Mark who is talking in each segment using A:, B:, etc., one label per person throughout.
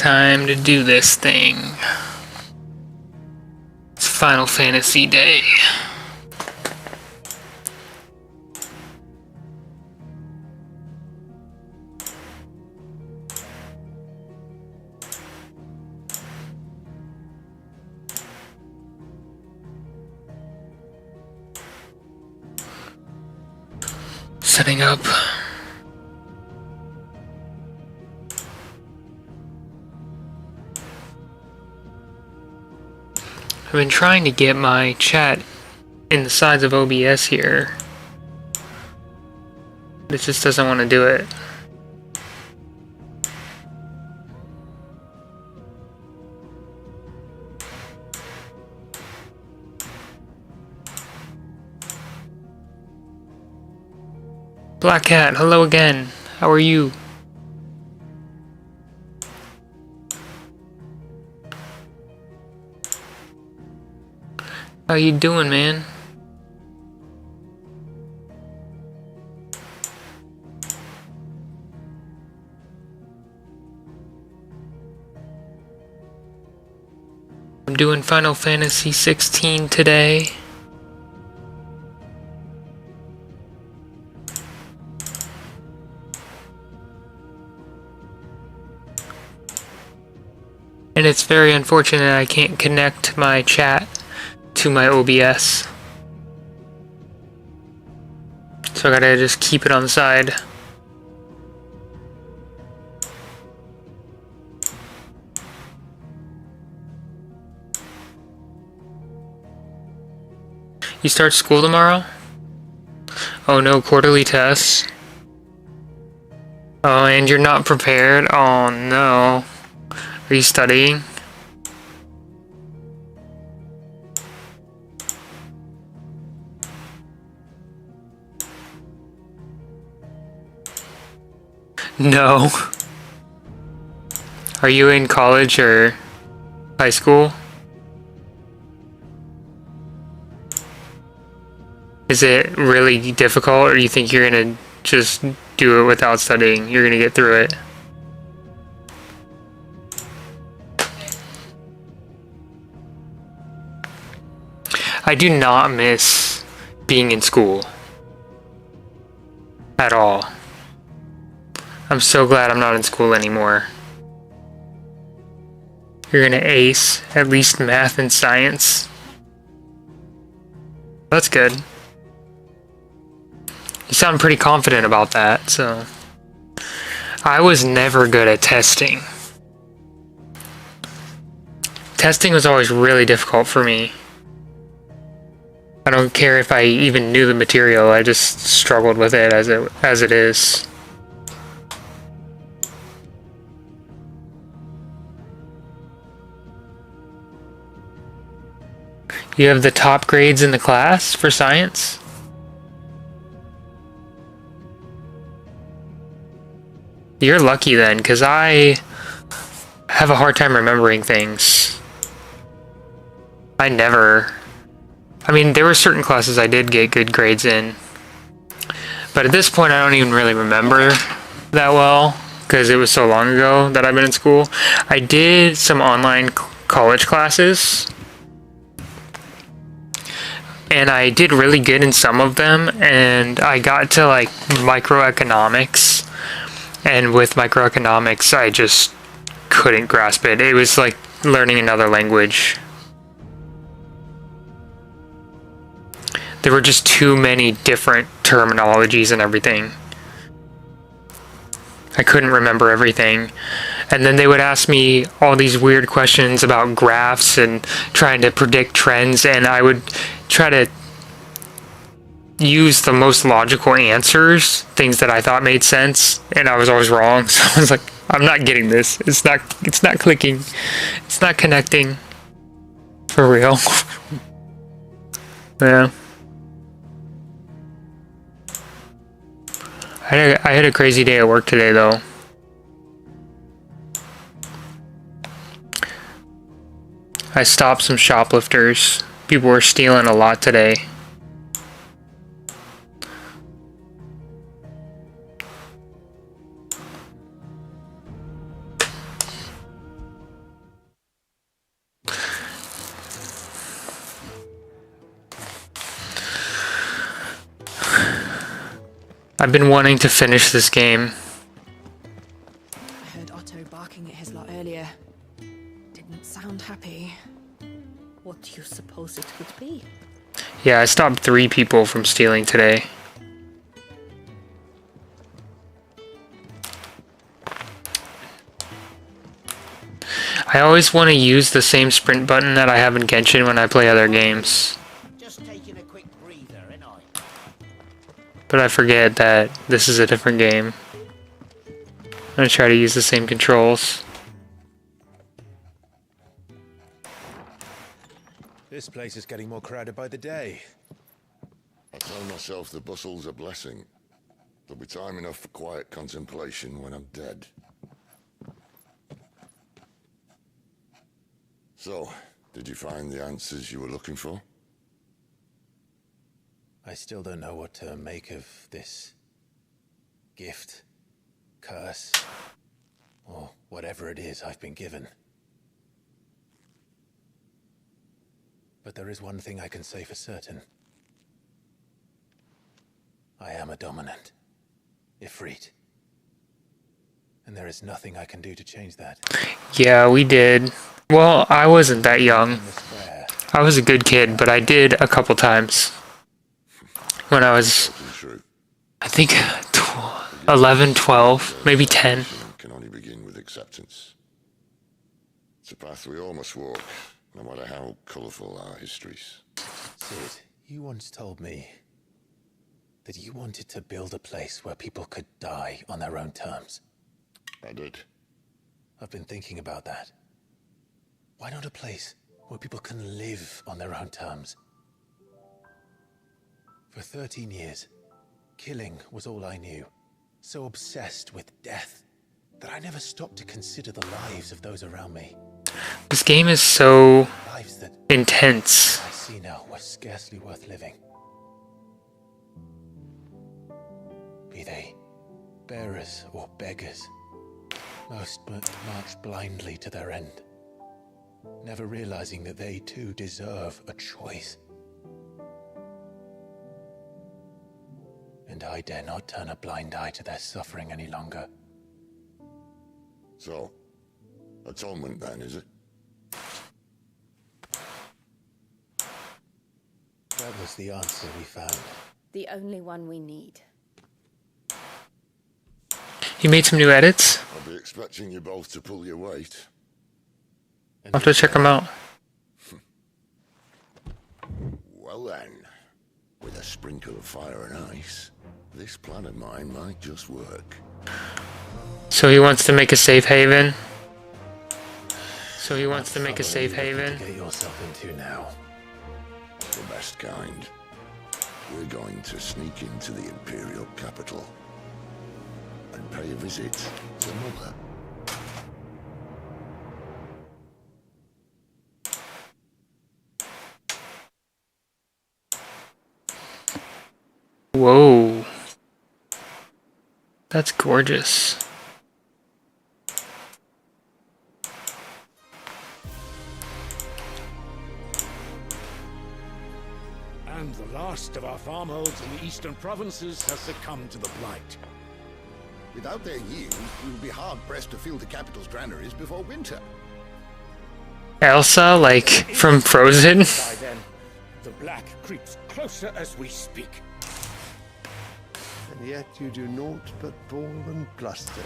A: Time to do this thing. It's Final Fantasy Day. Setting up. I've been trying to get my chat in the sides of OBS here. It just doesn't want to do it. Black Cat, hello again. How are you? How you doing, man? I'm doing Final Fantasy 16 today. And it's very unfortunate I can't connect my chat to my OBS. So I gotta just keep it on the side. You start school tomorrow? Oh no, quarterly tests. Oh, and you're not prepared? Oh no. Are you studying? No. Are you in college or high school? Is it really difficult, or you think you're gonna just do it without studying? You're gonna get through it? I do not miss being in school at all. I'm so glad I'm not in school anymore. You're gonna ace at least math and science. That's good. You sound pretty confident about that, so. I was never good at testing. Testing was always really difficult for me. I don't care if I even knew the material, I just struggled with it as it is. You have the top grades in the class for science? You're lucky then, because I have a hard time remembering things. I mean, there were certain classes I did get good grades in. But at this point, I don't even really remember that well, because it was so long ago that I've been in school. I did some online college classes, and I did really good in some of them, and I got to like microeconomics, and with microeconomics, I just couldn't grasp it. It was like learning another language. There were just too many different terminologies and everything. I couldn't remember everything. And then they would ask me all these weird questions about graphs and trying to predict trends, and I would try to use the most logical answers, things that I thought made sense, and I was always wrong. So I was like, I'm not getting this. It's not clicking. It's not connecting. For real. Yeah. I had a crazy day at work today, though. I stopped some shoplifters. People were stealing a lot today. I've been wanting to finish this game.
B: I heard Otto barking at his lot earlier. Didn't sound happy.
C: What do you suppose it could be?
A: Yeah, I stopped 3 people from stealing today. I always want to use the same sprint button that I have in Genshin when I play other games.
D: Just taking a quick breather, ain't I?
A: But I forget that this is a different game. I'm gonna try to use the same controls.
E: This place is getting more crowded by the day.
F: I tell myself the bustle's a blessing. There'll be time enough for quiet contemplation when I'm dead. So, did you find the answers you were looking for?
E: I still don't know what to make of this gift, curse, or whatever it is I've been given. But there is one thing I can say for certain. I am a dominant, Ifrit. And there is nothing I can do to change that.
A: Yeah, we did. Well, I wasn't that young. I was a good kid, but I did a couple times. When I was, I think, 11, 12, maybe 10.
F: Can only begin with acceptance. It's a path we all must walk, no matter how colourful our histories.
E: Sid, you once told me that you wanted to build a place where people could die on their own terms.
F: I did.
E: I've been thinking about that. Why not a place where people can live on their own terms? For 13 years, killing was all I knew. So obsessed with death that I never stopped to consider the lives of those around me.
A: This game is so
E: Lives that
A: intense.
E: I see now were scarcely worth living. Be they bearers or beggars, most march blindly to their end, never realizing that they too deserve a choice. And I dare not turn a blind eye to their suffering any longer.
F: So, atonement then, is it?
E: That was the answer we found.
C: The only one we need.
A: You made some new edits?
F: I'll be expecting you both to pull your weight.
A: I'll have to check them out.
F: Well then, with a sprinkle of fire and ice, this plan of mine might just work.
A: So he wants to make a safe haven? So he wants to make a safe haven?
E: Get yourself into now.
F: The best kind. We're going to sneak into the Imperial capital and pay a visit to Mother.
A: Whoa. That's gorgeous.
G: And the last of our farmholds in the eastern provinces has succumbed to the blight.
H: Without their yield, we will be hard-pressed to fill the capital's granaries before winter.
A: Elsa, like, from Frozen?
G: By then, the black creeps closer as we speak.
I: And yet you do naught but bawl and bluster.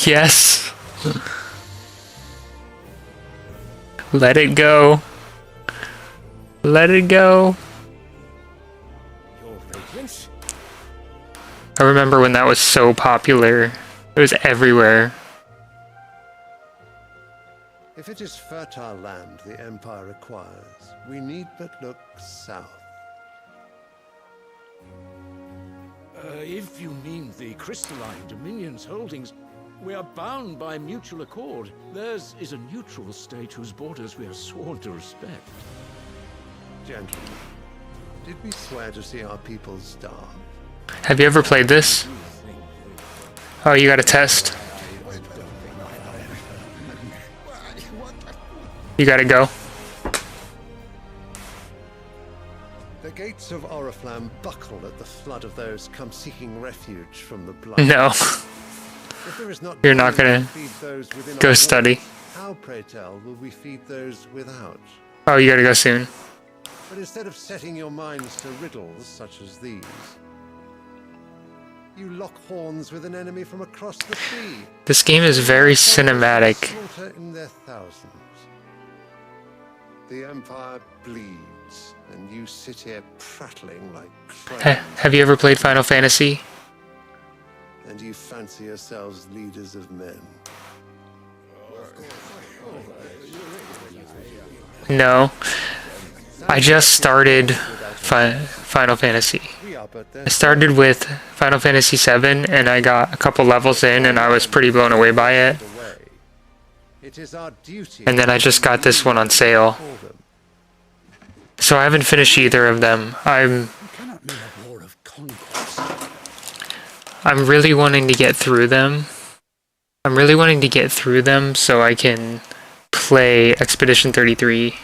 A: Yes. Let it go. Let it go.
G: Your radiance?
A: I remember when that was so popular. It was everywhere.
I: If it is fertile land the Empire requires, we need but look south.
G: If you mean the crystalline Dominion's holdings, we are bound by mutual accord. Theirs is a neutral state whose borders we are sworn to respect.
I: Gentlemen, did we swear to see our people starve?
A: Have you ever played this? Oh, you got a test. You gotta go.
I: The gates of Oriflamme buckle at the flood of those come seeking refuge from the blood.
A: No.
I: If there is not
A: You're not
I: danger
A: gonna
I: to feed those within
A: go
I: our
A: study.
I: walls, how, pray tell, will we feed those without?
A: Oh, you gotta go soon.
I: But instead of setting your minds to riddles such as these, you lock horns with an enemy from across the sea.
A: This game is very cinematic.
I: Slaughter in their thousands. The Empire bleeds, and you sit here prattling like cranes.
A: Have you ever played Final Fantasy?
I: And you fancy yourselves leaders of men.
A: No. I just started Final Fantasy. I started with Final Fantasy VII, and I got a couple levels in, and I was pretty blown away by it. And then I just got this one on sale. So I haven't finished either of them. I'm really wanting to get through them. So I can play Expedition 33.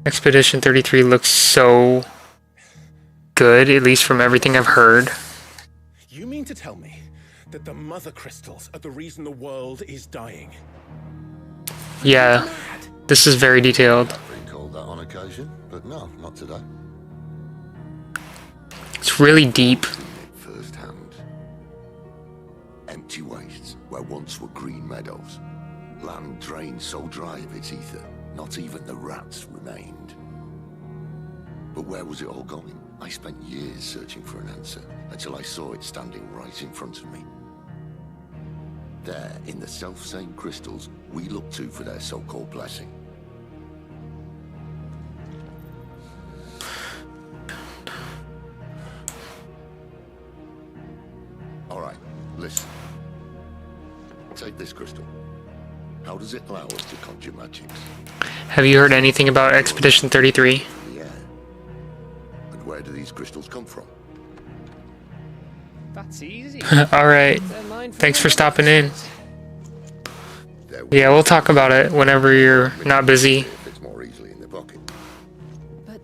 A: Expedition 33 looks so good, at least from everything I've heard.
J: You mean to tell me that the mother crystals are the reason the world is dying?
A: Yeah, this is very detailed.
F: I've been called that on occasion, but no, not today.
A: It's really deep.
F: First hand. Empty wastes where once were green meadows. Land drained so dry of its ether, not even the rats remained. But where was it all going? I spent years searching for an answer, until I saw it standing right in front of me. There, in the self-same crystals we look to for their so-called blessing. Alright, listen. Take this crystal. How does it allow us to conjure magics?
A: Have you heard anything about Expedition 33?
F: Yeah. And where do these crystals come from?
K: That's easy.
A: Alright. Thanks for stopping in. Yeah, we'll talk about it whenever you're not busy.
F: It's more easily in the pocket.
C: But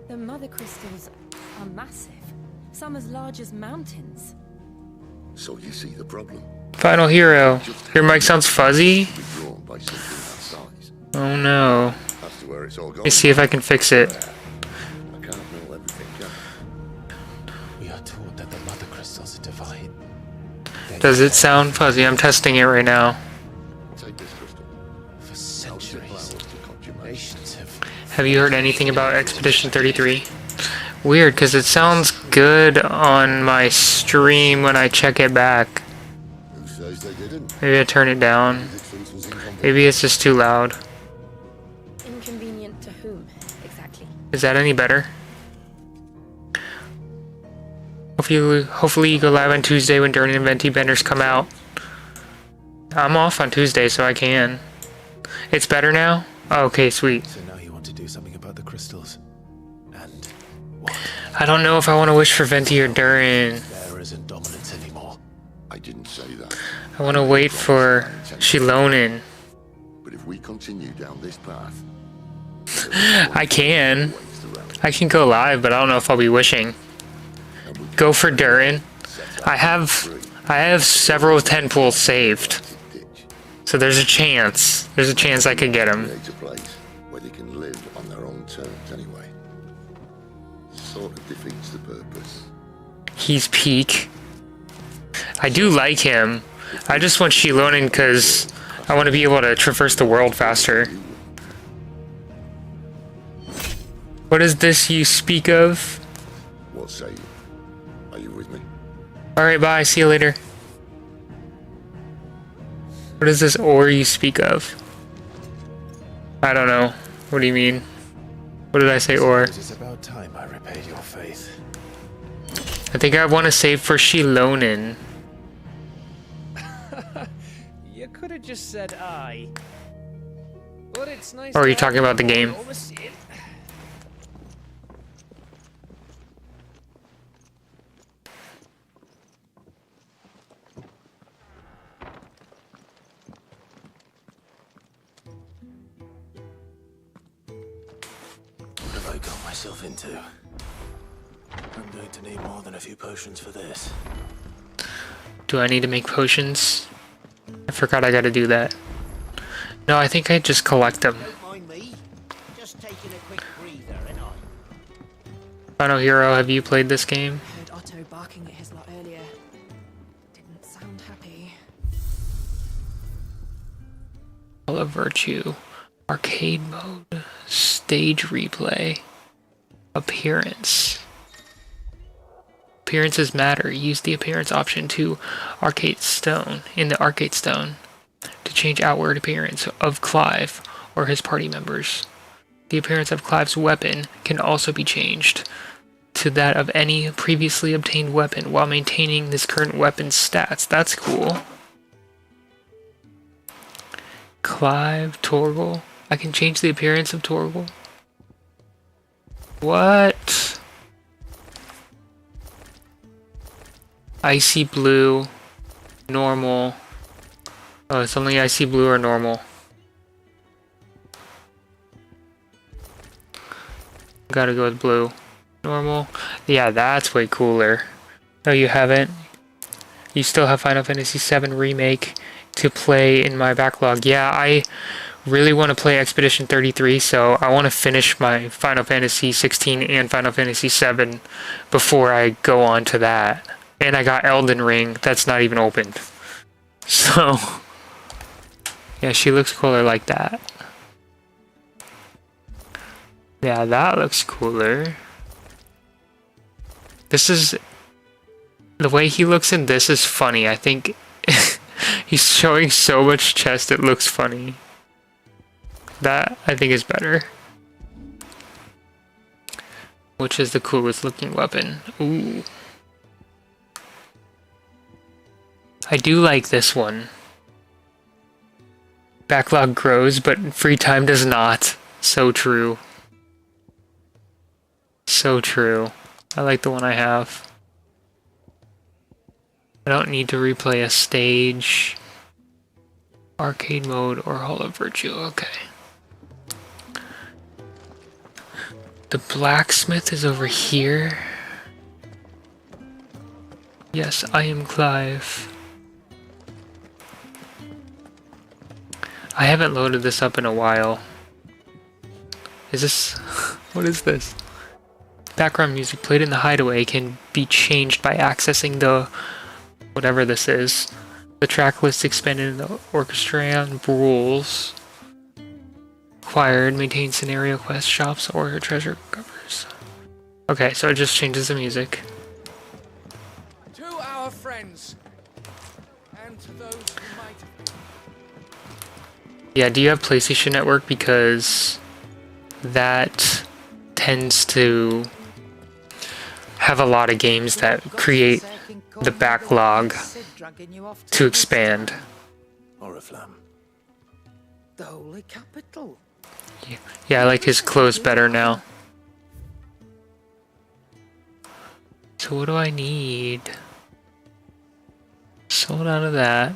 C: the mother crystals are massive. Some as large as mountains.
F: So you see the problem.
A: Final hero. Your mic sounds fuzzy.
F: Withdrawn by something that size.
A: Oh no.
F: That's to where it's all
A: Let
F: going.
A: me see if I can fix it.
F: I can't know everything, can I?
E: We are taught that the mother crystals are divine.
A: Does it sound fuzzy? I'm testing it right now.
F: Take this crystal.
E: For centuries, nations
A: Have you heard anything about Expedition 33? Weird, because it sounds good on my stream when I check it back.
F: Who says they didn't?
A: Maybe I turn it down. Maybe it's just too loud.
C: Inconvenient to whom, exactly?
A: Is that any better? Hopefully you go live on Tuesday when Durin and Venti Benders come out. I'm off on Tuesday, so I can. It's better now? Oh, okay, sweet.
E: So now you want to do something about the crystals. And
A: I don't know if I want to wish for Venti or Durin.
E: there isn't dominance anymore.
F: I didn't say that.
A: I want to wait for Shilonin.
F: But if we continue down this path,
A: I can. I can go live, but I don't know if I'll be wishing. Go for Durin. I have several 10 pools saved. So there's a chance. There's a chance I could get him.
F: create a place where they can live on their own terms anyway. Sort of defeats the purpose.
A: He's peak. I do like him. I just want Shilonin because I want to be able to traverse the world faster. What is this you speak of?
F: What say you? Are you with me?
A: Alright, bye. See you later. What is this or you speak of? I don't know. What do you mean? What did I say or?
E: It is about time I repaid your faith.
A: I think I want to save for Shilonin.
K: You could have just said I. But it's nice.
A: Or are
K: to
A: you talking
K: have
A: about the game?
K: oversee it.
E: I got myself into? I'm going to need more than a few potions for this.
A: Do I need to make potions? I forgot I gotta do that. No, I think I just collect them.
D: Don't mind me. Just taking a quick breather, ain't I?
A: Final Hero, have you played this game?
B: I heard Otto barking at his lot earlier. Didn't sound happy.
A: Hall of Virtue. Arcade mode. Stage replay. Appearance. Appearances matter. Use the appearance option to Arcade Stone in the Arcade Stone to change outward appearance of Clive or his party members. The appearance of Clive's weapon can also be changed to that of any previously obtained weapon while maintaining this current weapon's stats. That's cool. Clive, Torgal. I can change the appearance of Torgal. What? Icy blue, normal. Oh, it's only icy blue or normal. Gotta go with blue. Normal. Yeah, that's way cooler. No, you haven't. You still have Final Fantasy VII Remake to play in my backlog. Yeah, I really want to play Expedition 33, so I want to finish my Final Fantasy 16 and Final Fantasy 7 before I go on to that. And I got Elden Ring, that's not even opened. So, yeah, she looks cooler like that. Yeah, that looks cooler. This is... The way he looks in this is funny. I think he's showing so much chest it looks funny. That, I think, is better. Which is the coolest looking weapon? Ooh. I do like this one. Backlog grows, but free time does not. So true. So true. I like the one I have. I don't need to replay a stage, arcade mode, or Hall of Virtue. Okay. The blacksmith is over here. Yes, I am Clive. I haven't loaded this up in a while. Is this... What is this? Background music played in the hideaway can be changed by accessing the... whatever this is. The track list expanded in the orchestration rules. Acquired, maintain scenario quest shops or treasure covers. Okay, so it just changes the music.
K: To our friends, and to those who might have been.
A: Yeah, do you have PlayStation Network? Because that tends to have a lot of games that create the backlog to expand.
E: Oriflamme.
D: The holy capital.
A: Yeah, I like his clothes better now. So what do I need? Sold out of that.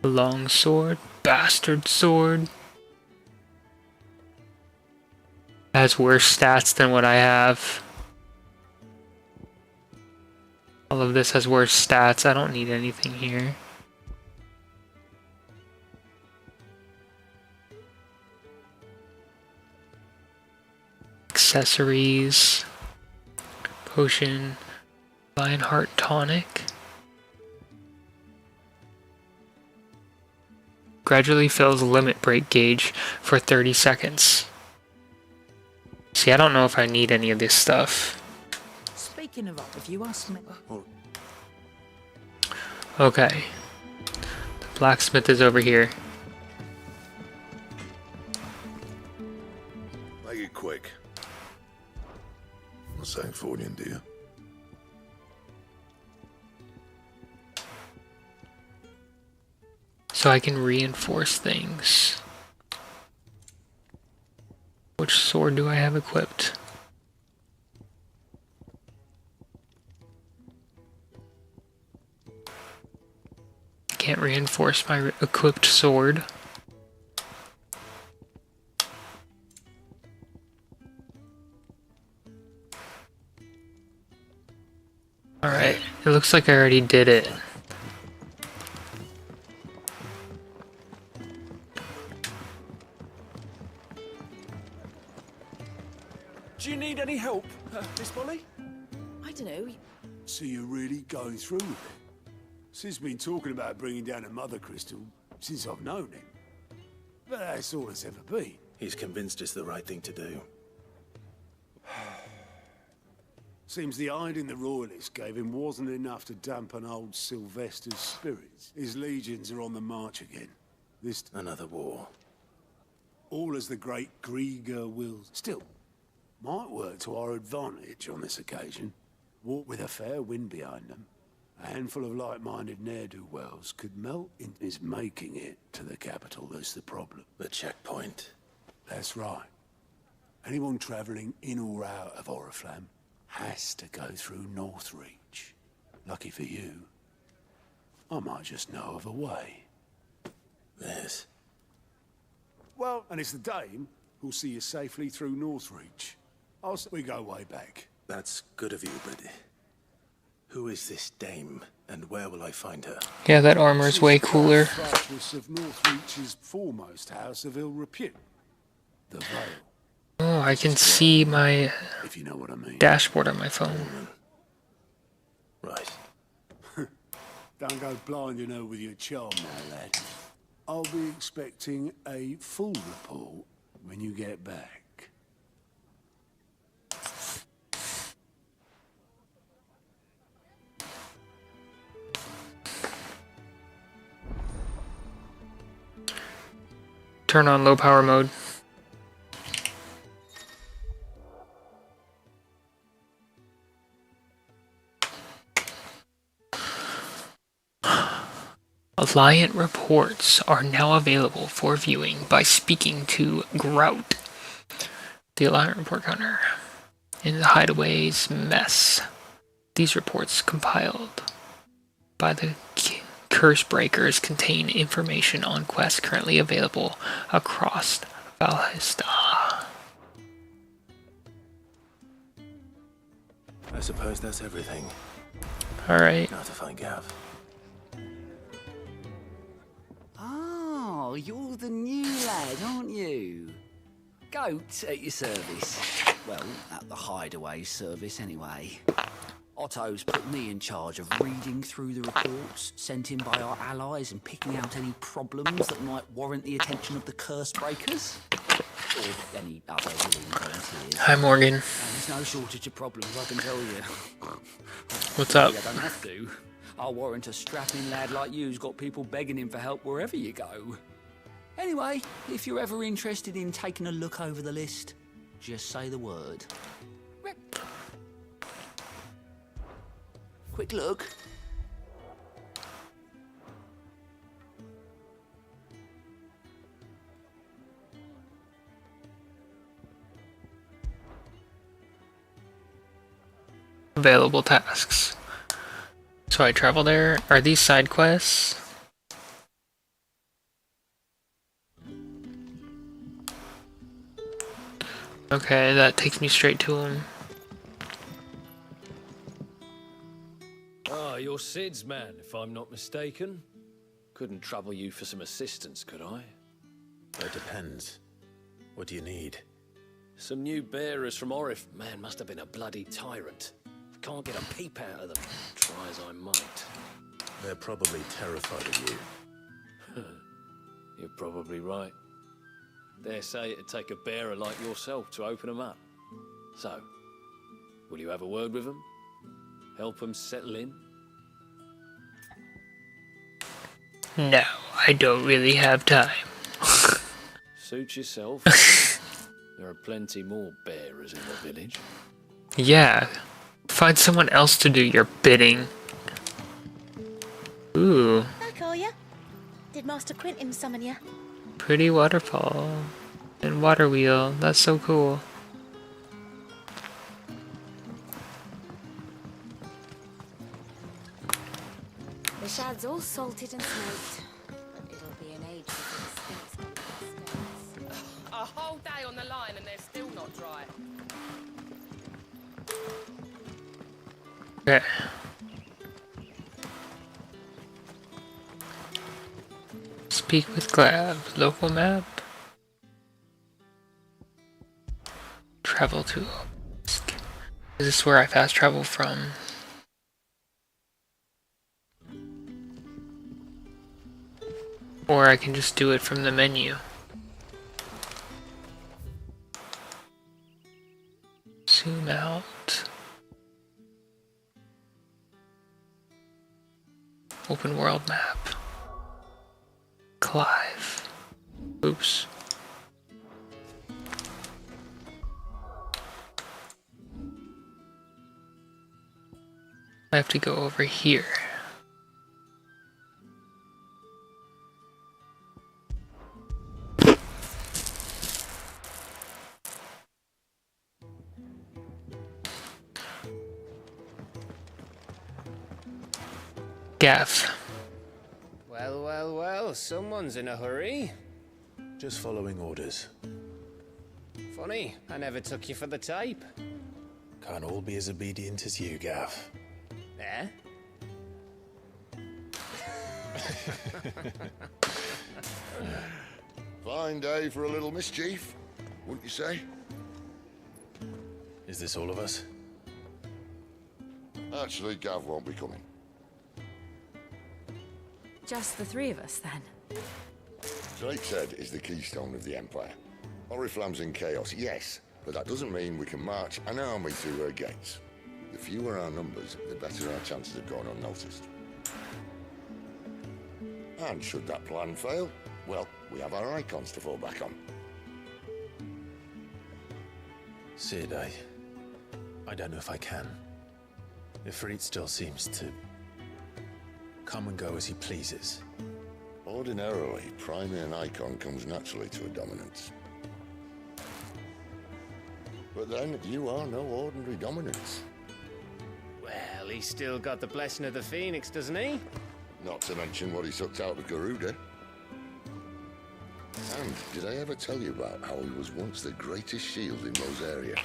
A: Long sword. Bastard sword. Has worse stats than what I have. All of this has worse stats. I don't need anything here. Accessories. Potion. Lionheart tonic. Gradually fills limit break gauge for 30 seconds. See, I don't know if I need any of this stuff.
D: Speaking of, if you ask me.
A: Okay. The blacksmith is over here.
F: Make it quick. Not saying Fordian, do you?
A: So I can reinforce things. Which sword do I have equipped? Can't reinforce my equipped sword. Alright, it looks like I already did it.
L: Do you need any help, Miss Molly?
B: I don't know.
M: So you're really going through with it? Sid's been talking about bringing down a mother crystal since I've known him. But that's all it's ever been.
E: He's convinced it's the right thing to do.
M: Seems the hiding the royalists gave him wasn't enough to dampen old Sylvester's spirits. His legions are on the march again.
E: Another war.
M: All as the great Grieger wills. Still, might work to our advantage on this occasion. Walk with a fair wind behind them. A handful of like-minded ne'er-do-wells could melt into his making it to the capital. That's the problem.
E: The checkpoint.
M: That's right. Anyone travelling in or out of Oriflamme has to go through Northreach. Lucky for you, I might just know of a way.
E: Yes.
M: Well, and it's the Dame who'll see you safely through Northreach. We go way back.
E: That's good of you, but who is this dame, and where will I find her?
A: Yeah, that armor's way cooler.
M: Fortress of Northreach's foremost house of ill repute, the Vale.
A: Oh, I can see my
M: If you know what I mean.
A: dashboard on my phone.
E: Right.
M: Don't go blinding her with your charm now, lad. I'll be expecting a full report when you get back.
A: Turn on low power mode. Alliant reports are now available for viewing by speaking to Grout, the Alliant report counter, in the Hideaway's mess. These reports, compiled by the Curse Breakers, contain information on quests currently available across Valhalla.
E: I suppose that's everything.
A: Alright.
E: Now to find Gav.
D: Oh, you're the new lad, aren't you? Goat at your service. Well, at the Hideaway service, anyway. Otto's put me in charge of reading through the reports sent in by our allies and picking out any problems that might warrant the attention of the Curse Breakers. Or any other willing volunteers.
A: Hi, Morgan.
D: And there's no shortage of problems, I can tell you.
A: What's up?
D: I don't have to. I'll warrant a strapping lad like you's got people begging him for help wherever you go. Anyway, if you're ever interested in taking a look over the list, just say the word. Quick look.
A: Available tasks. So I travel there. Are these side quests? Okay, that takes me straight to him.
N: Ah, you're Sid's man, if I'm not mistaken. Couldn't trouble you for some assistance, could I?
E: It depends. What do you need?
N: Some new bearers from Orif. Man, must have been a bloody tyrant. Can't get a peep out of them, try as I might.
E: They're probably terrified of you.
N: You're probably right. Dare say it'd take a bearer like yourself to open them up. So, will you have a word with them? Help them settle in?
A: No, I don't really have time.
N: Suit yourself. There are plenty more bearers in the village.
A: Yeah. Find someone else to do your bidding. Ooh.
O: Back are ya? Did Master Quentin summon ya?
A: Pretty waterfall. And water wheel. That's so cool.
C: The shad's all salted and smoked. It'll be an age before it stinks on the stairs.
K: A whole day on the line and they're still not dry.
A: Okay. Speak with Glab. Local map. Travel to Obelisk. Is this where I fast travel from? Or I can just do it from the menu. Zoom out. Open world map. Clive. Oops. I have to go over here. Gav.
P: Well, well, well, someone's in a hurry.
E: Just following orders.
P: Funny, I never took you for the type.
E: Can't all be as obedient as you, Gav.
P: Eh?
F: Fine day for a little mischief, wouldn't you say?
E: Is this all of us?
F: Actually, Gav won't be coming.
C: Just the three of us, then?
F: Drake's Head is the keystone of the Empire. Oriflamme's in chaos, yes, but that doesn't mean we can march an army through her gates. The fewer our numbers, the better our chances of going unnoticed. And should that plan fail, well, we have our icons to fall back on.
E: Sid, I don't know if I can. Ifrit still seems to come and go as he pleases.
F: Ordinarily, priming an icon comes naturally to a dominance. But then, you are no ordinary dominance.
P: Well, he's still got the blessing of the Phoenix, doesn't he?
F: Not to mention what he sucked out of Garuda. And did I ever tell you about how he was once the greatest shield in Rosaria?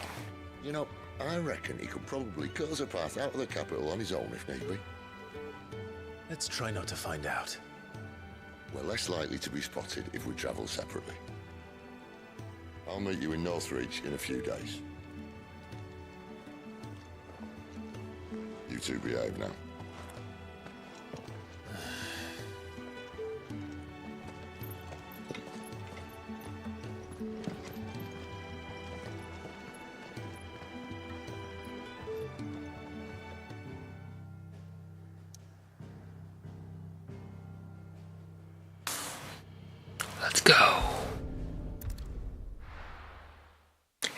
F: You know, I reckon he could probably cut us a path out of the capital on his own if need be.
E: Let's try not to find out.
F: We're less likely to be spotted if we travel separately. I'll meet you in Northreach in a few days. You two behave now.
A: Let's go.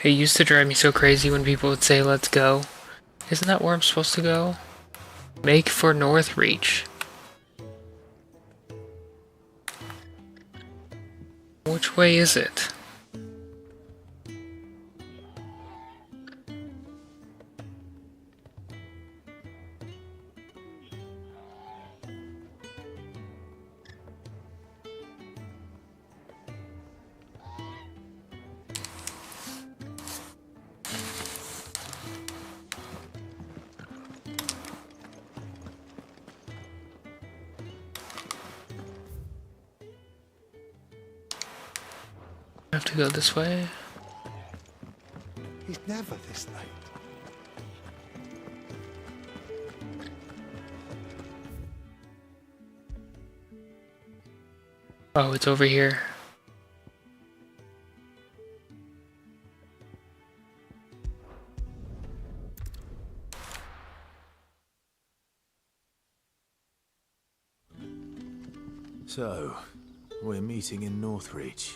A: It used to drive me so crazy when people would say, let's go. Isn't that where I'm supposed to go? Make for Northreach. Which way is it? I have to go this way.
I: He's never this late.
A: Oh, it's over here.
E: So, we're meeting in Northreach.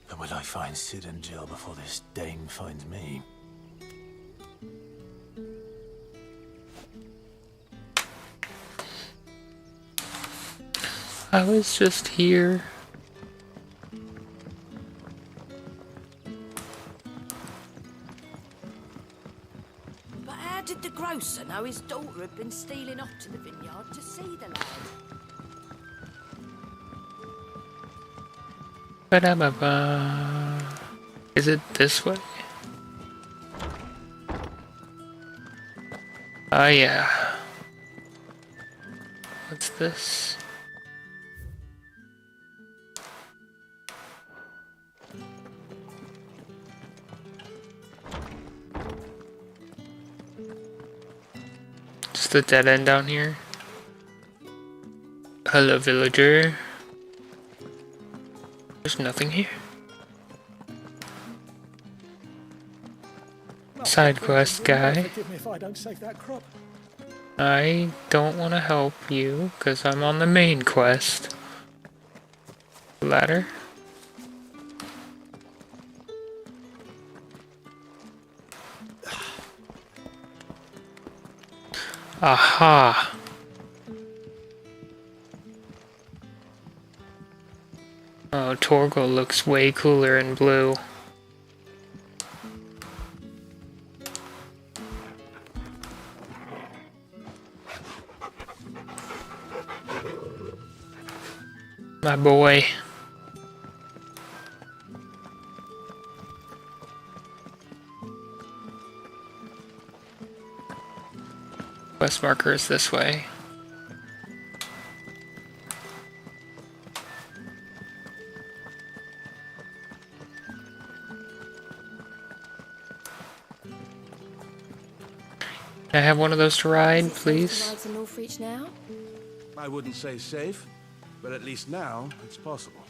E: But will I find Sid and Jill before this Dane finds me?
A: I was just here.
Q: But how did the grocer know his daughter had been stealing off to the vineyard to see the lad?
A: Ba-da-ba-ba. Is it this way? Oh yeah. What's this? Just a dead end down here. Hello, villager. There's nothing here. Side quest guy.
L: Forgive me if I don't save that crop.
A: I don't want to help you because I'm on the main quest. Ladder. Aha! Oh, Torgal looks way cooler in blue. My boy. Quest marker is this way. Can I have one of those to ride, please?
C: To Northreach now?
L: I wouldn't say safe, but at least now it's possible.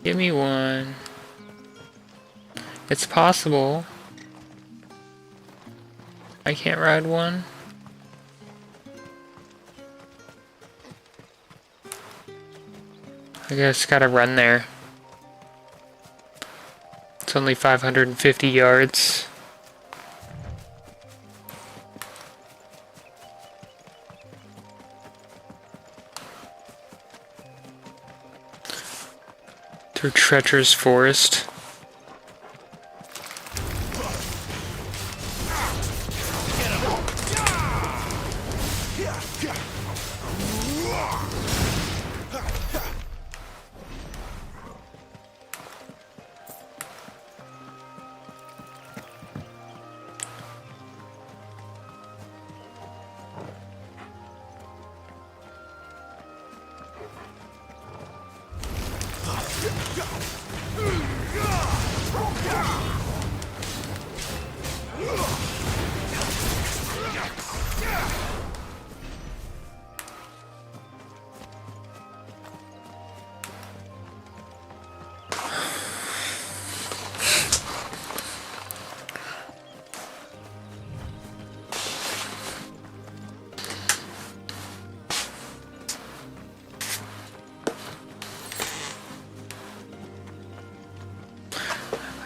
A: Give me one. It's possible. I can't ride one. I guess gotta run there. It's only 550 yards. Through treacherous forest.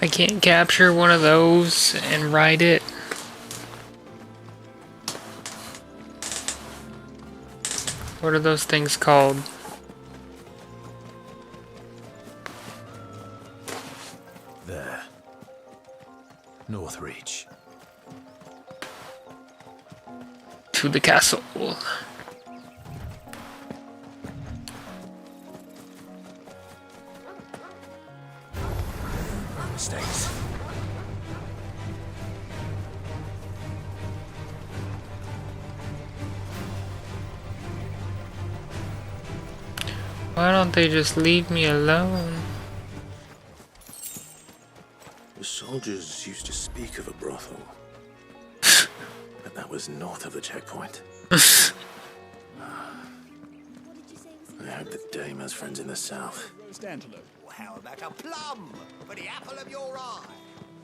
A: I can't capture one of those and ride it. What are those things called?
E: There. Northreach.
A: To the castle.
E: Mistakes.
A: Why don't they just leave me alone?
E: The soldiers used to speak of a brothel. But that was north of the checkpoint. I hope the dame has friends in the south.
D: How about a plum for the apple of your eye?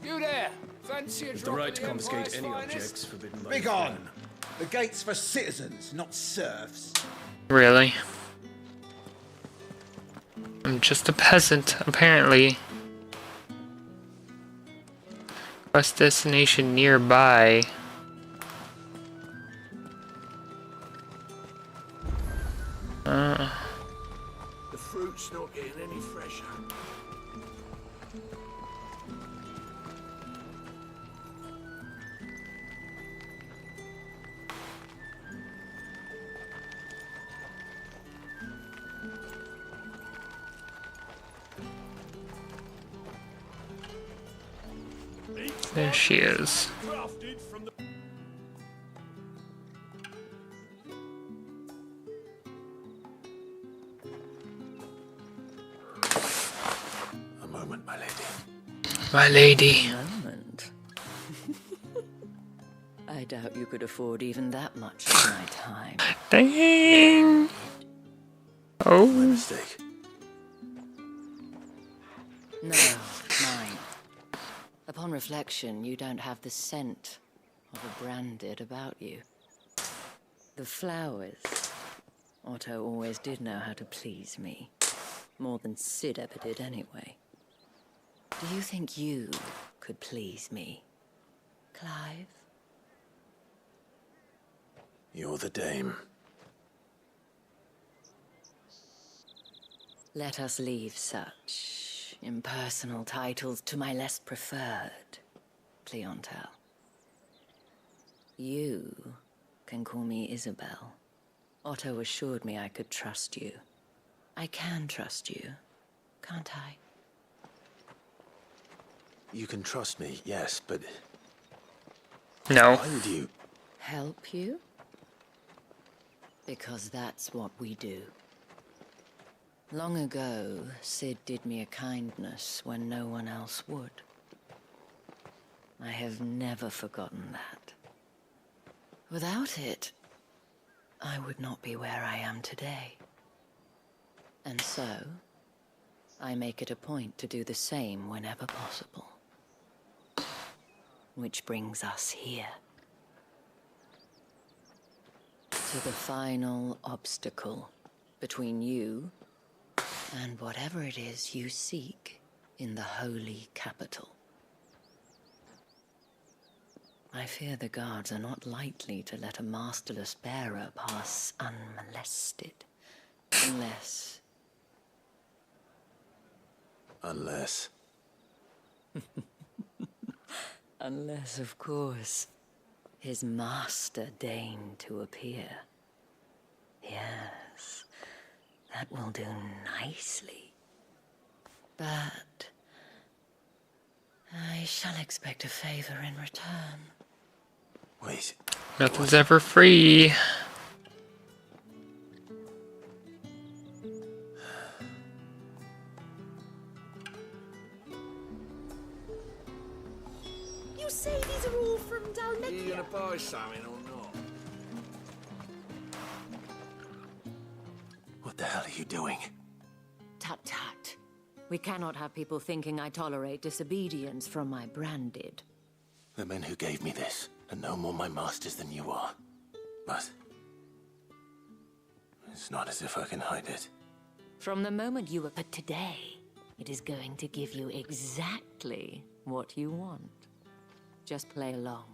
K: You there! Fancy a
N: With the
K: drop
N: right
K: of
N: to
K: the
N: confiscate
K: Empire's
N: any
K: finest?
N: objects forbidden by
R: Begone! The gate's for citizens, not serfs.
A: Really? I'm just a peasant, apparently. Quest destination nearby.
M: The fruit's not getting any fresher.
A: There she is.
E: A moment, my lady.
A: My lady.
C: Moment.
S: you could afford even that much of my time.
A: Dang! Oh.
E: My mistake.
S: No, mine. Upon reflection, you don't have the scent of a branded about you. The flowers. Otto always did know how to please me. More than Sid ever did anyway. Do you think you could please me, Clive?
E: You're the dame.
S: Let us leave such impersonal titles to my less preferred clientele. You can call me Isabel. Otto assured me I could trust you. I can trust you, can't I?
E: You can trust me, yes, but...
A: No.
E: Why would you?
S: Help you? Because that's what we do. Long ago, Sid did me a kindness when no one else would. I have never forgotten that. Without it, I would not be where I am today. And so, I make it a point to do the same whenever possible. Which brings us here. To the final obstacle between you and whatever it is you seek in the holy capital. I fear the guards are not likely to let a masterless bearer pass unmolested. Unless... Unless, of course, his master deigned to appear. Yes, that will do nicely. But I shall expect a favor in return.
E: Wait.
A: Nothing's ever free.
Q: You say these are all from
L: Are you
Q: Dalmetia?
L: gonna buy something or not?
E: What the hell are you doing?
S: Tut-tut. We cannot have people thinking I tolerate disobedience from my branded.
E: The men who gave me this are no more my masters than you are. But... it's not as if I can hide it.
S: From the moment you were... But today, it is going to give you exactly what you want. Just play along.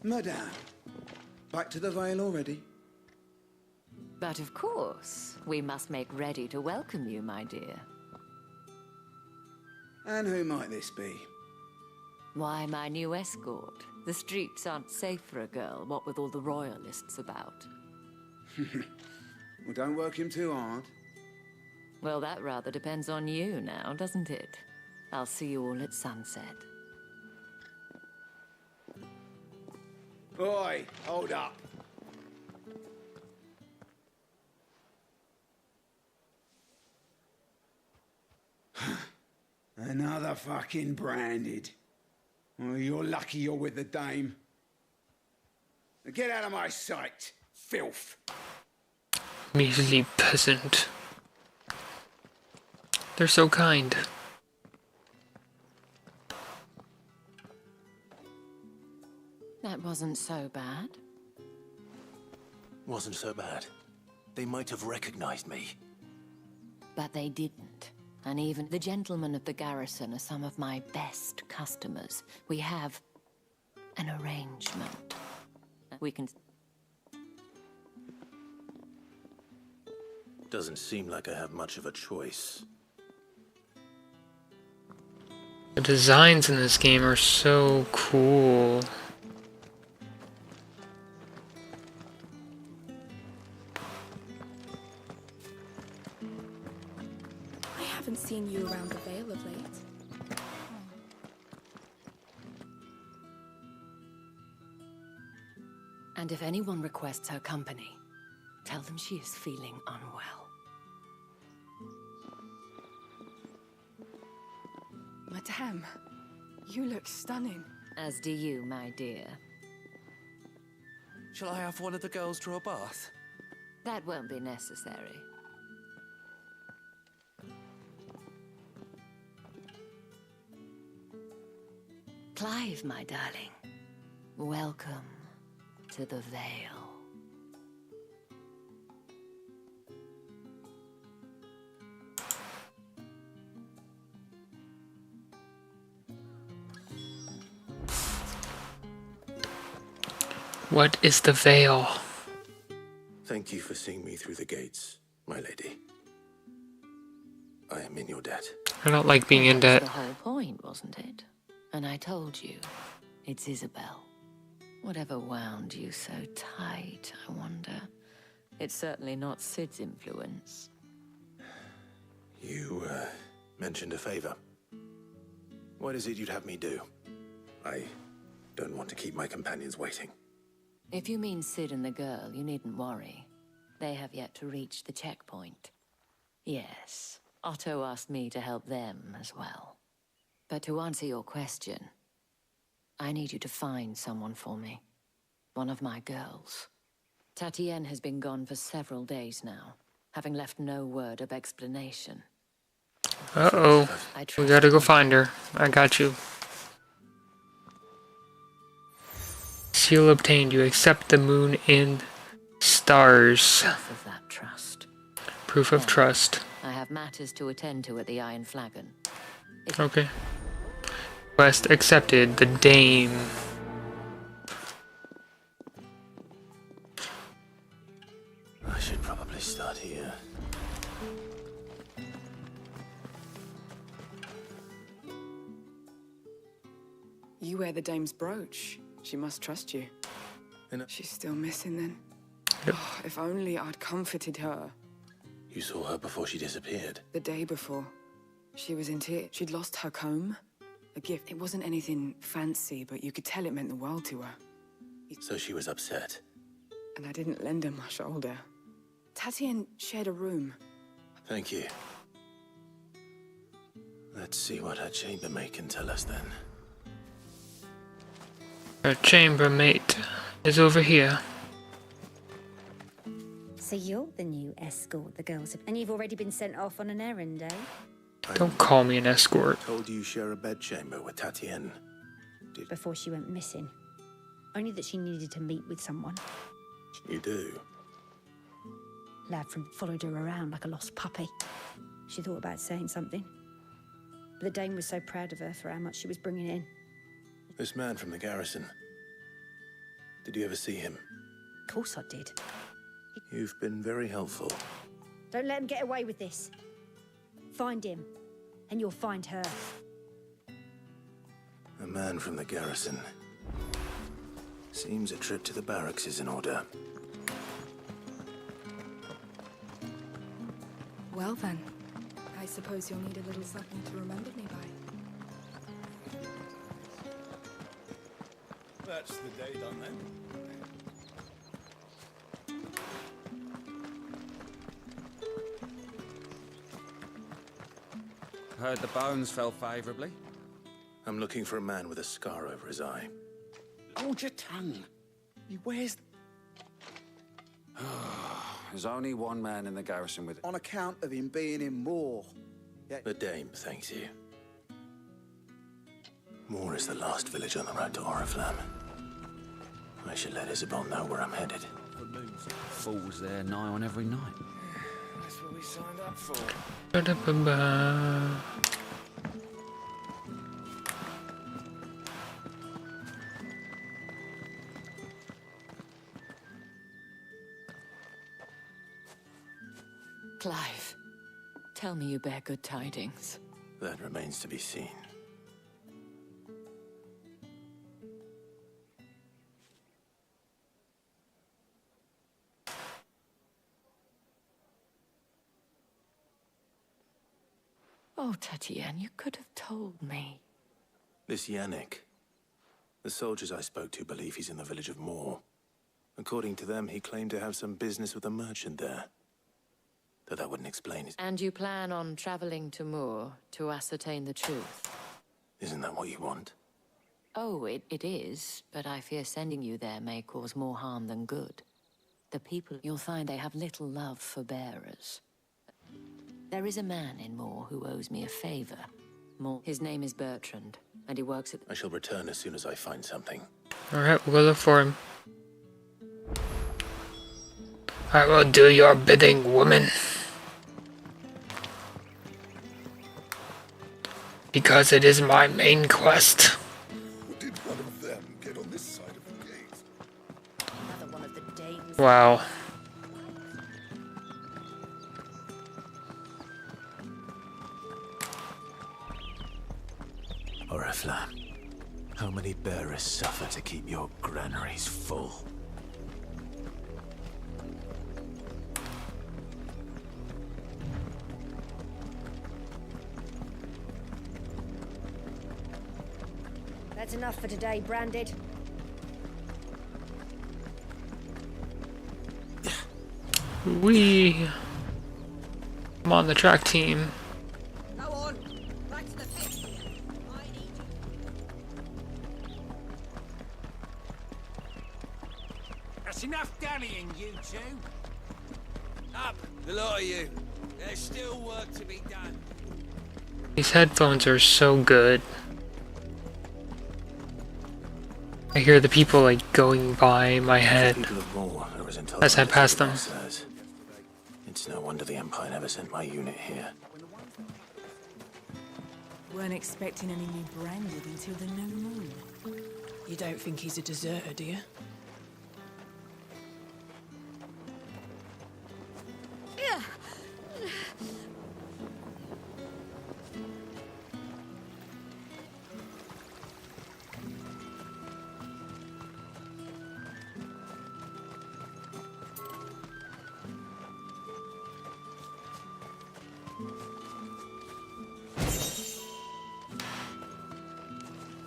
R: Madame, back to the Vale already?
S: But of course, we must make ready to welcome you, my dear.
R: And who might this be?
S: Why, my new escort. The streets aren't safe for a girl, what with all the royalists about.
R: Well, don't work him too hard.
S: Well, that rather depends on you now, doesn't it? I'll see you all at sunset.
R: Oi, hold up. Another fucking branded. Well, you're lucky you're with the dame. Now get out of my sight, filth.
A: Measly peasant. They're so kind.
S: That wasn't so bad.
E: Wasn't so bad. They might have recognized me.
S: But they didn't. And even the gentlemen of the garrison are some of my best customers. We have an arrangement. We can...
E: Doesn't seem like I have much of a choice.
A: The designs in this game are so cool.
B: I haven't seen you around the Vale of late.
S: And if anyone requests her company, tell them she is feeling unwell.
B: Madame, you look stunning.
S: As do you, my dear.
L: Shall I have one of the girls draw a bath?
S: That won't be necessary. Clive, my darling. Welcome to the Vale.
A: What is the Veil?
E: Thank you for seeing me through the gates, my lady. I am in your debt.
A: I don't like being in
S: That's
A: debt.
S: the whole point, wasn't it? And I told you, it's Isabel. Whatever wound you so tight, I wonder. It's certainly not Sid's influence.
E: You, mentioned a favor. What is it you'd have me do? I don't want to keep my companions waiting.
S: If you mean Sid and the girl, you needn't worry. They have yet to reach the checkpoint. Yes, Otto asked me to help them as well. But to answer your question, I need you to find someone for me. One of my girls. Tatienne has been gone for several days now, having left no word of explanation.
A: Uh-oh. We gotta go find her. I got you. Seal obtained. You accept the moon and stars.
S: Proof of that trust.
A: Proof of trust.
S: I have matters to attend to at the Iron Flagon.
A: Okay. Quest accepted. The Dame.
E: I should probably start here.
B: You wear the dame's brooch. She must trust you. She's still missing then.
A: Yep.
B: Oh, if only I'd comforted her.
E: You saw her before she disappeared.
B: The day before. She was in tears. She'd lost her comb. A gift. It wasn't anything fancy, but you could tell it meant the world to her.
E: So she was upset.
B: And I didn't lend her my shoulder. Tatienne shared a room.
E: Thank you. Let's see what her chambermaid can tell us then.
A: Our chambermate is over here.
T: So you're the new escort the girls have... And you've already been sent off on an errand, eh?
A: Don't call me an escort.
E: Told you share a bedchamber with Tatienne.
T: Before she went missing. Only that she needed to meet with someone.
E: You do?
T: Lad followed her around like a lost puppy. She thought about saying something. But the dame was so proud of her for how much she was bringing in.
E: This man from the garrison. Did you ever see him?
T: Of course I did.
E: You've been very helpful.
T: Don't let him get away with this. Find him, and you'll find her.
E: A man from the garrison. Seems a trip to the barracks is in order.
B: Well then, I suppose you'll need a little something to remember me by.
J: That's the day done then.
U: Heard the bones fell favourably.
E: I'm looking for a man with a scar over his eye.
U: Hold your tongue. He wears...
V: There's only one man in the garrison with...
W: On account of him being in Moor.
E: The Dame thanks you. Moor is the last village on the road to Oriflamme. I should let Isabel know where I'm headed.
V: Fools there nigh on every night.
K: That's what we signed up for.
A: Ba-da-ba-ba.
S: Clive, tell me you bear good tidings.
E: That remains to be seen.
S: Oh, Tatienne, you could have told me.
E: This Yannick. The soldiers I spoke to believe he's in the village of Moor. According to them, he claimed to have some business with a merchant there. Though that wouldn't explain it.
S: And you plan on traveling to Moor to ascertain the truth?
E: Isn't that what you want?
S: Oh, it is, but I fear sending you there may cause more harm than good. The people, you'll find they have little love for bearers. There is a man in Moore who owes me a favor. His name is Bertrand, and he works at...
E: I shall return as soon as I find something.
A: Alright, we'll go look for him. I will do your bidding, woman. Because it is my main quest.
F: Did one of them get on this side of the gate?
Q: Another one of the dames.
A: Wow.
E: Oriflamme, how many bearers suffer to keep your granaries full?
T: That's enough for today, Branded.
A: I'm on the track team.
Q: Go on, back to the pit.
K: That's enough dallying, you two. Up, the lot of you. There's still work to be done.
A: These headphones are so good. I hear the people like going by my head as I pass them.
E: It's no wonder the Empire never sent my unit here.
B: Weren't expecting any new Branded until the new moon. You don't think he's a deserter, do you?
Q: Yeah.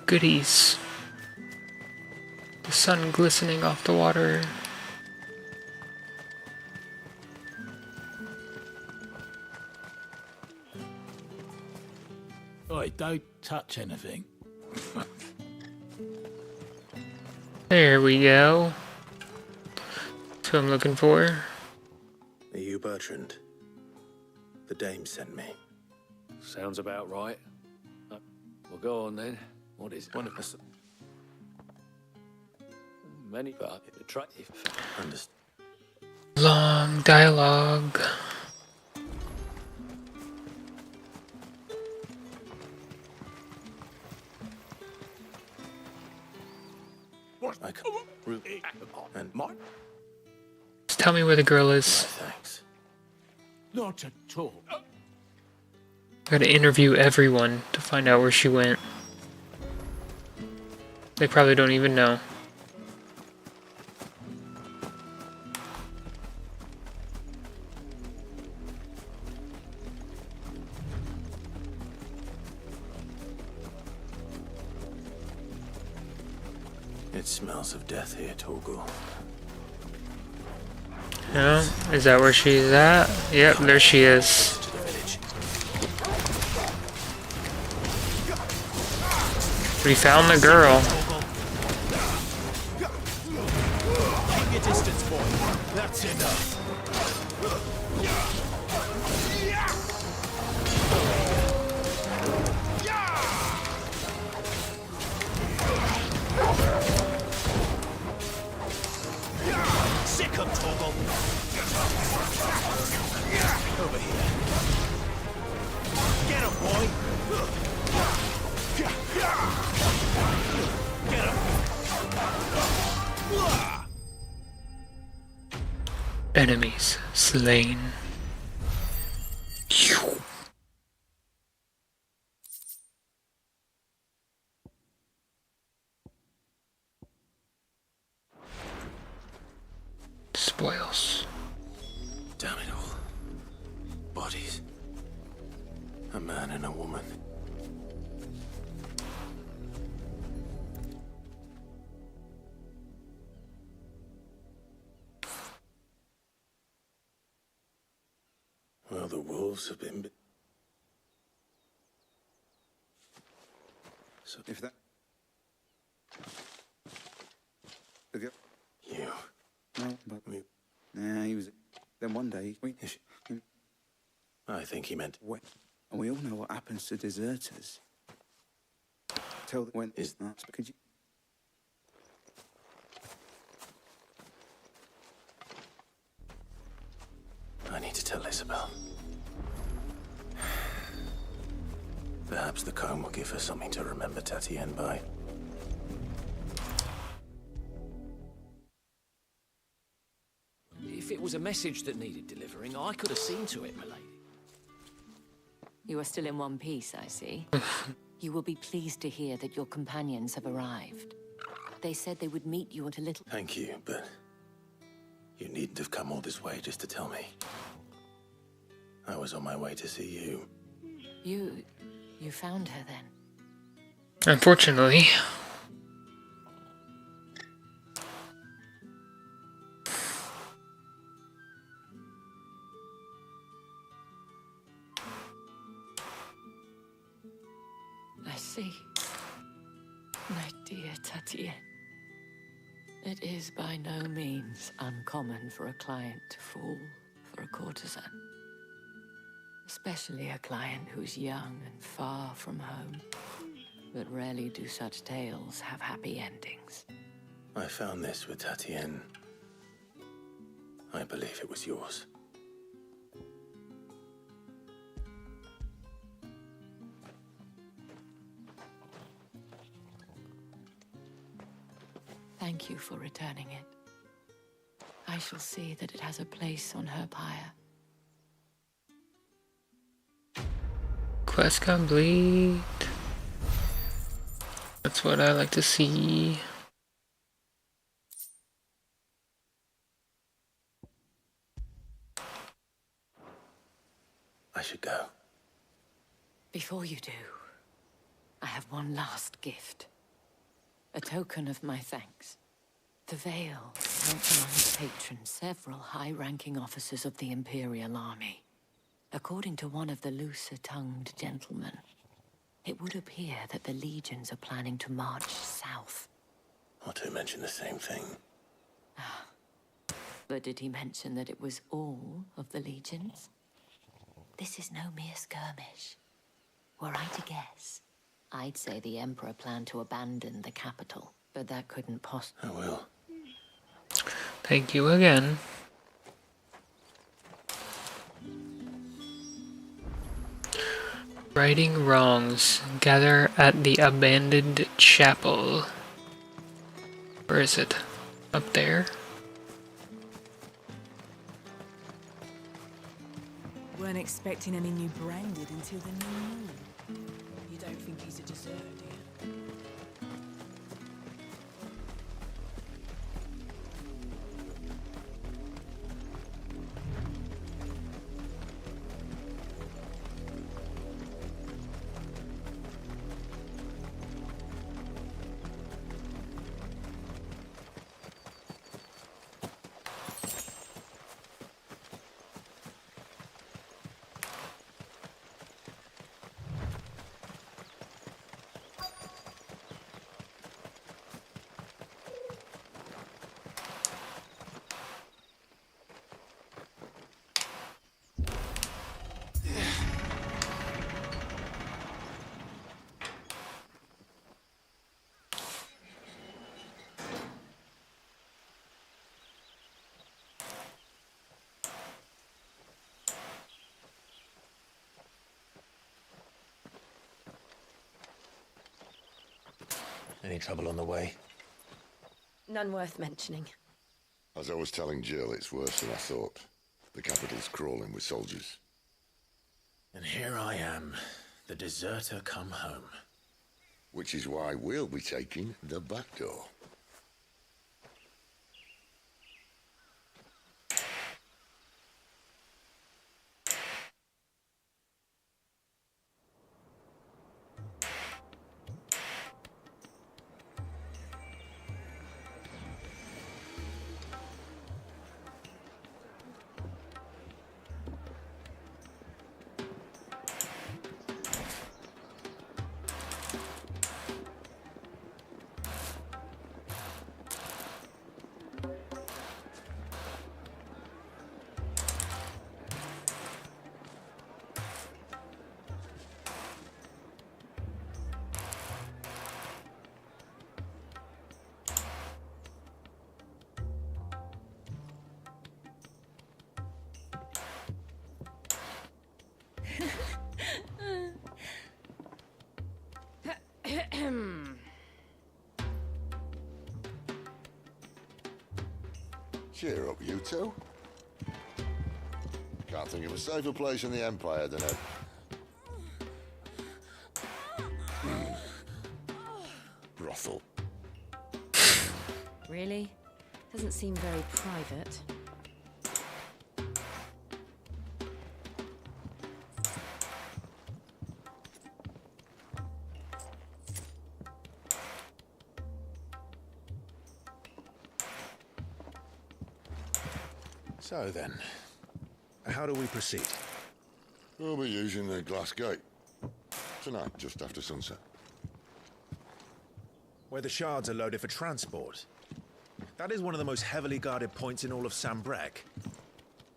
A: Goodies. The sun glistening off the water.
G: Oi, don't touch anything.
A: There we go. That's who I'm looking for.
E: Are you Bertrand? The dame sent me.
N: Sounds about right. Well, go on then. What is it?
E: One of us.
N: Many, but attractive.
E: Understood.
A: Long dialogue.
E: I come root and Mark.
A: Just tell me where the girl is.
E: Thanks.
G: Not at all.
A: I gotta interview everyone to find out where she went. They probably don't even know.
E: It smells of death here, Torgal.
A: No? Is that where she's at? Yep, there she is. We found the girl.
G: Keep your distance, boy. That's enough. Sick of Torgal. Over here. Get him, boy. Get him.
A: Enemies slain. Spoils.
E: Damn it all. Bodies. A man and a woman. Well, the wolves have been...
U: So if that... You. No, but... Nah, he was... Then one day...
E: I think he meant...
U: And we all know what happens to deserters. Tell them when... Is that... Could you...
E: I need to tell Isabel. Perhaps the comb will give her something to remember Tatienne by.
N: If it was a message that needed delivering, I could have seen to it, my lady.
S: You are still in one piece, I see. You will be pleased to hear that your companions have arrived. They said they would meet you at a little...
E: Thank you, but you needn't have come all this way just to tell me. I was on my way to see you.
S: You found her then?
A: Unfortunately.
S: I see. My dear Tatienne. It is by no means uncommon for a client to fall for a courtesan. Especially a client who's young and far from home. But rarely do such tales have happy endings.
E: I found this with Tatienne. I believe it was yours.
S: Thank you for returning it. I shall see that it has a place on her pyre.
A: Quest complete. That's what I like to see.
E: I should go.
S: Before you do, I have one last gift. A token of my thanks. The veil counts among its patrons several high-ranking officers of the Imperial Army. According to one of the looser-tongued gentlemen, it would appear that the legions are planning to march south.
E: Otto mentioned the same thing.
S: But did he mention that it was all of the legions? This is no mere skirmish. Were I to guess, I'd say the Emperor planned to abandon the capital, but that couldn't possibly...
E: I will.
A: Thank you again. Righting wrongs. Gather at the abandoned chapel. Where is it? Up there?
B: Weren't expecting any new branded until the new moon. You don't think he's a deserter, do you?
E: Any trouble on the way?
C: None worth mentioning.
F: As I was telling Jill, it's worse than I thought. The capital's crawling with soldiers.
E: And here I am, the deserter come home.
F: Which is why we'll be taking the back door. Cheer up, you two. Can't think of a safer place in the Empire than a... brothel.
C: Really? Doesn't seem very private.
E: So then, how do we proceed?
F: We'll be using the glass gate. Tonight, just after sunset.
E: Where the shards are loaded for transport. That is one of the most heavily guarded points in all of Sambrek.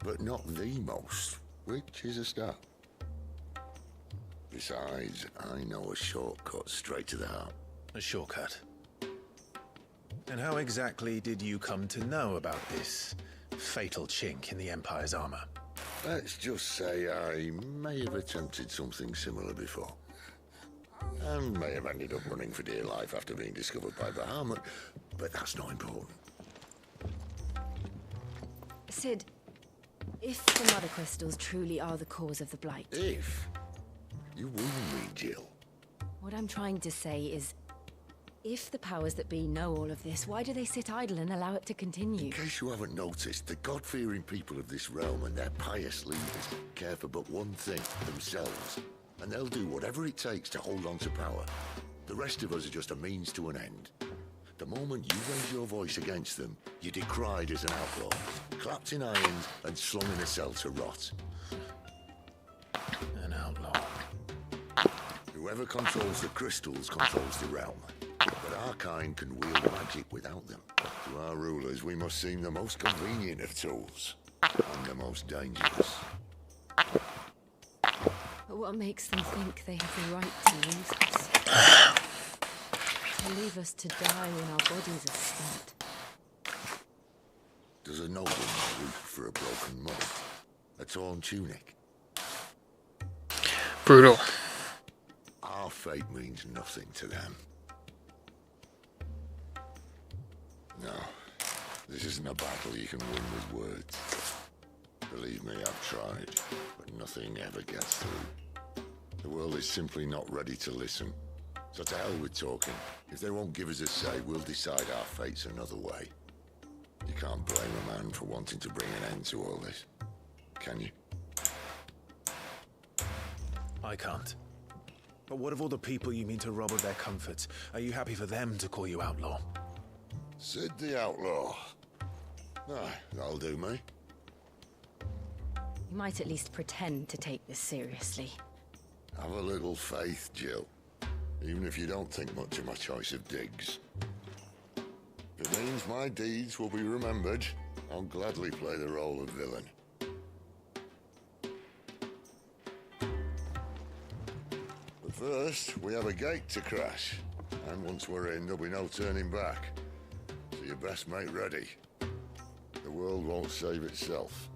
F: But not the most, which is a start. Besides, I know a shortcut straight to the heart.
E: A shortcut? And how exactly did you come to know about this fatal chink in the Empire's armor?
F: Let's just say I may have attempted something similar before. And may have ended up running for dear life after being discovered by Bahamut, but that's not important.
C: Sid, if the Mother Crystals truly are the cause of the Blight...
F: If? You wound me, Jill.
C: What I'm trying to say is, if the powers that be know all of this, why do they sit idle and allow it to continue?
F: In case you haven't noticed, the God-fearing people of this realm and their pious leaders care for but one thing, themselves. And they'll do whatever it takes to hold on to power. The rest of us are just a means to an end. The moment you raise your voice against them, you're decried as an outlaw, clapped in irons and slung in a cell to rot.
E: An outlaw.
F: Whoever controls the crystals controls the realm. But our kind can wield magic without them. To our rulers, we must seem the most convenient of tools. And the most dangerous.
C: But what makes them think they have the right to use us? To leave us to die when our bodies are spent.
F: Does a nobleman root for a broken mug? A torn tunic?
A: Brutal.
F: Our fate means nothing to them. No, this isn't a battle you can win with words. Believe me, I've tried, but nothing ever gets through. The world is simply not ready to listen. So to hell with talking. If they won't give us a say, we'll decide our fates another way. You can't blame a man for wanting to bring an end to all this, can you?
E: I can't. But what of all the people you mean to rob of their comforts? Are you happy for them to call you outlaw?
F: Sid the Outlaw. Ah, that'll do me.
C: You might at least pretend to take this seriously.
F: Have a little faith, Jill. Even if you don't think much of my choice of digs. If it means my deeds will be remembered, I'll gladly play the role of villain. But first, we have a gate to crash. And once we're in, there'll be no turning back. So you best make ready. The world won't save itself.